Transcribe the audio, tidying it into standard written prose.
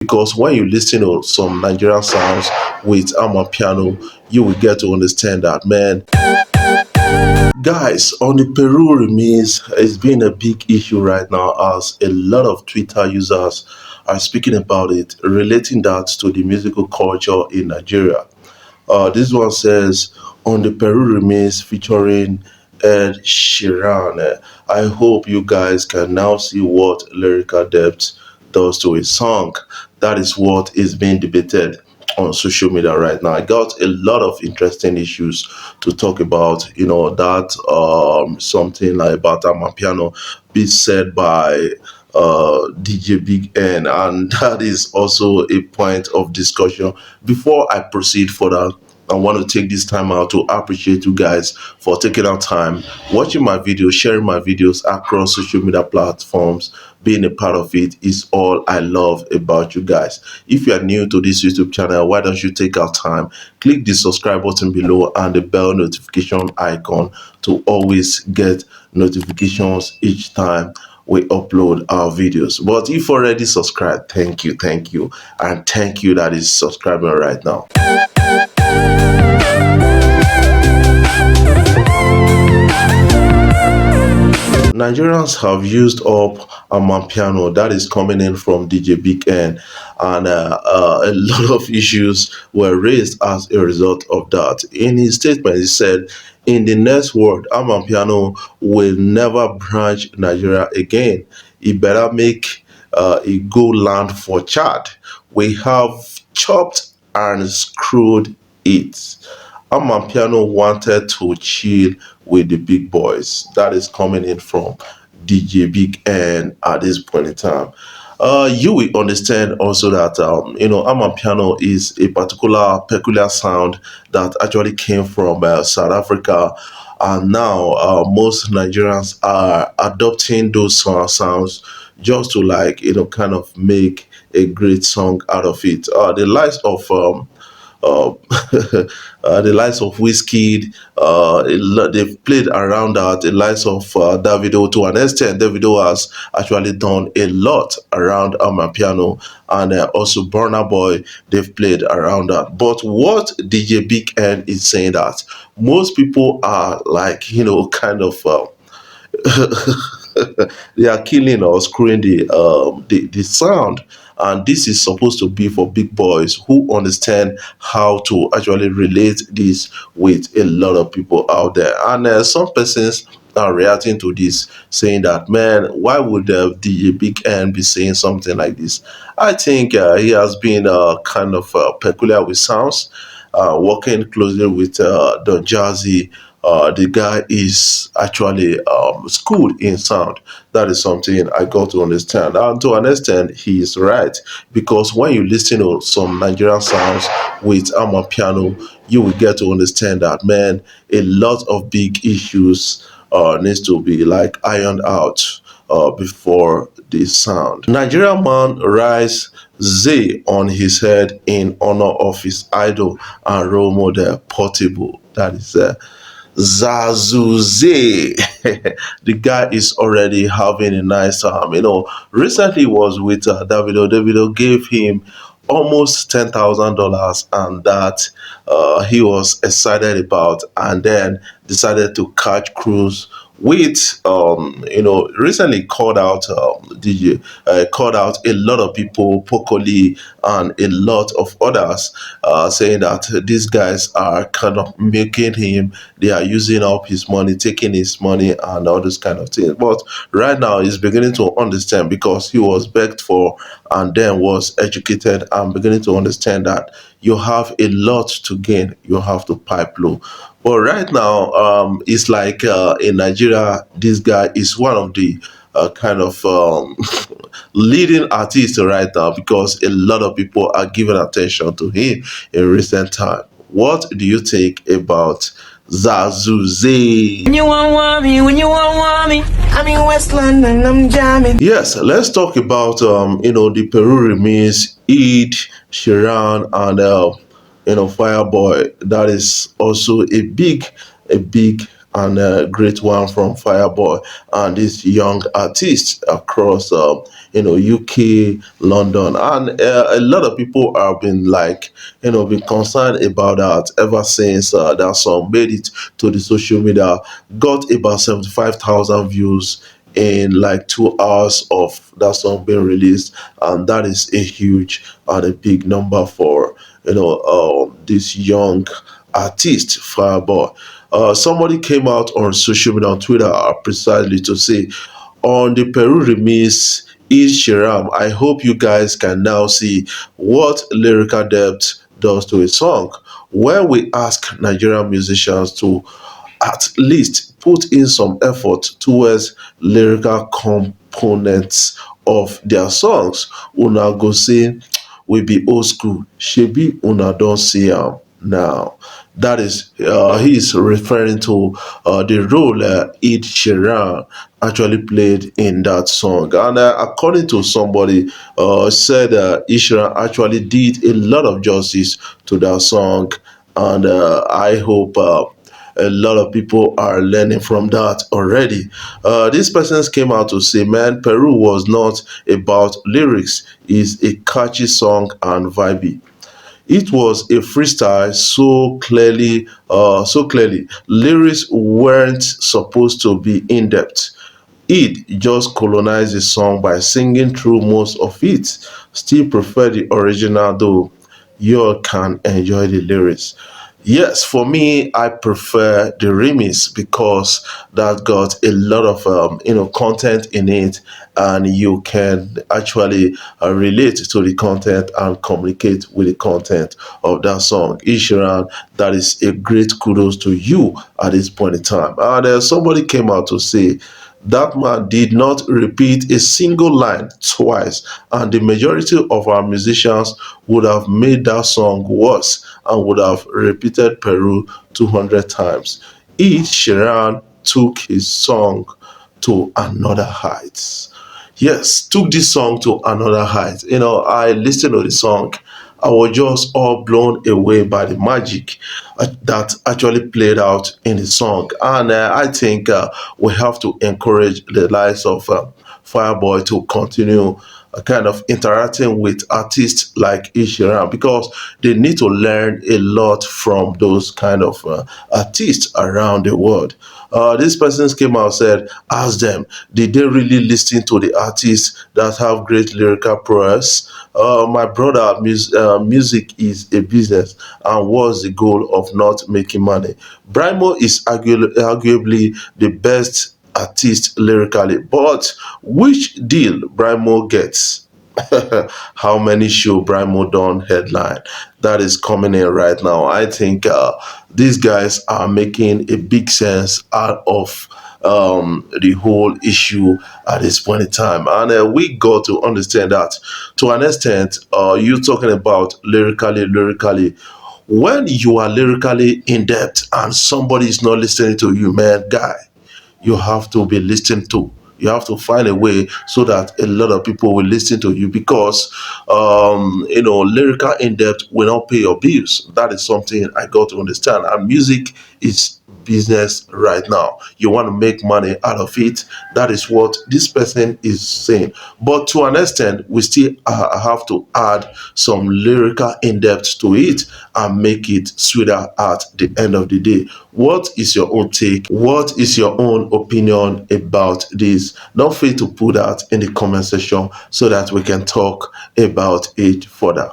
because when you listen to some Nigerian sounds with Amapiano, you will get to understand that, man. Guys, on the Peru remains, it's been a big issue right now as a lot of Twitter users are speaking about it, relating that to the musical culture in Nigeria. This one says, on the Peru remains featuring Ed Sheeran. I hope you guys can now see what lyrical depth does to a song. That is what is being debated on social media right now. I got a lot of interesting issues to talk about. That something like about Amapiano be said by DJ Big N, and that is also a point of discussion. Before I proceed further, I want to take this time out to appreciate you guys for taking out time, watching my videos, sharing my videos across social media platforms. Being a part of it is all I love about you guys. If you are new to this YouTube channel, why don't you take out time, click the subscribe button below and the bell notification icon to always get notifications each time we upload our videos. But if already subscribed, thank you, and thank you that is subscribing right now. Nigerians have used up Amapiano that is coming in from DJ Big N, and a lot of issues were raised as a result of that. In his statement, he said, in the next word, Amapiano will never branch Nigeria again. He better make a go land for Chad. We have chopped and screwed it. Amapiano wanted to chill with the big boys. That is coming in from DJ Big N at this point in time. You will understand also that Amapiano is a particular peculiar sound that actually came from South Africa, and now most Nigerians are adopting those sounds just to, like, kind of make a great song out of it. The likes of uh, the likes of Wizkid, they've played around that. The likes of Davido, to an extent, Davido has actually done a lot around Amapiano, and also Burna Boy, they've played around that. But what DJ Big N is saying that most people are like, kind of they are killing or screwing the sound, and this is supposed to be for big boys who understand how to actually relate this with a lot of people out there. And some persons are reacting to this, saying that, man, why would the Big N be saying something like this? I think he has been kind of peculiar with sounds, working closely with Don Jazzy. The guy is actually schooled in sound. That is something I got to understand. And to an extent, he is right. Because when you listen to some Nigerian sounds with Amapiano, you will get to understand that, man, a lot of big issues needs to be like ironed out before this sound. Nigerian man rise Z on his head in honor of his idol and role model Portable. That is Zazuze. The guy is already having a nice time. Recently was with Davido. Davido gave him almost $10,000, and that he was excited about, and then decided to catch cruise with recently called out DJ, called out a lot of people, Pokoli and a lot of others, saying that these guys are kind of making him, they are using up his money, taking his money, and all this kind of thing. But right now he's beginning to understand, because he was begged for and then was educated, and beginning to understand that you have a lot to gain, you have to pipe low. But right now, it's like in Nigeria, this guy is one of the kind of leading artists right now, because a lot of people are giving attention to him in recent time. What do you think about Zazuze? When you want me, when you want me, I'm in West London, I'm jamming. Yes, let's talk about the Peru remains Eid Sheeran and Fireboy. That is also a big and a great one from Fireboy and these young artists across UK, London, and a lot of people have been like been concerned about that ever since that song made it to the social media, got about 75,000 views in like 2 hours of that song being released, and that is a huge and a big number for this young artist Fireboy. Somebody came out on social media on Twitter precisely to say on the Peru remix is Shiram. I hope you guys can now see what lyrical depth does to a song. When we ask Nigerian musicians to at least put in some effort towards lyrical components of their songs, una go say we be old school, shebi una don see am now. That is, he is referring to the role Ed Sheeran actually played in that song. And according to somebody, said Ed Sheeran actually did a lot of justice to that song, and I hope a lot of people are learning from that already. These persons came out to say, man, Peru was not about lyrics, it's a catchy song and vibey. It was a freestyle so clearly lyrics weren't supposed to be in depth. It just colonized the song by singing through most of it. Still prefer the original though. You all can enjoy the lyrics. Yes, for me, I prefer the remix because that got a lot of content in it, and you can actually relate to the content and communicate with the content of that song. Ishiran, that is a great kudos to you at this point in time. And somebody came out to say that man did not repeat a single line twice, and the majority of our musicians would have made that song worse and would have repeated Peru 200 times. Each Sheeran took his song to another heights. Yes, took this song to another height. I listened to the song. I was just all blown away by the magic that actually played out in the song. And I think we have to encourage the likes of Fireboy to continue kind of interacting with artists like Ishiram because they need to learn a lot from those kind of artists around the world. These persons came out and said, ask them, did they really listen to the artists that have great lyrical prowess? My brother, music is a business, and what's the goal of not making money? Brimo is arguably the best artist lyrically, but which deal Brimo gets? How many show Brimo done headline? That is coming in right now. I think these guys are making a big sense out of the whole issue at this point in time, and we got to understand that to an extent. You talking about lyrically, when you are lyrically in depth and somebody is not listening to you, man, guy, you have to be listened to. You have to find a way so that a lot of people will listen to you because, lyrical in depth will not pay your bills. That is something I got to understand. And music is business right now. You want to make money out of it. That is what this person is saying. But to an extent, we still have to add some lyrical in depth to it and make it sweeter at the end of the day. What is your own take? What is your own opinion about this? Don't fail to put that in the comment section so that we can talk about it further.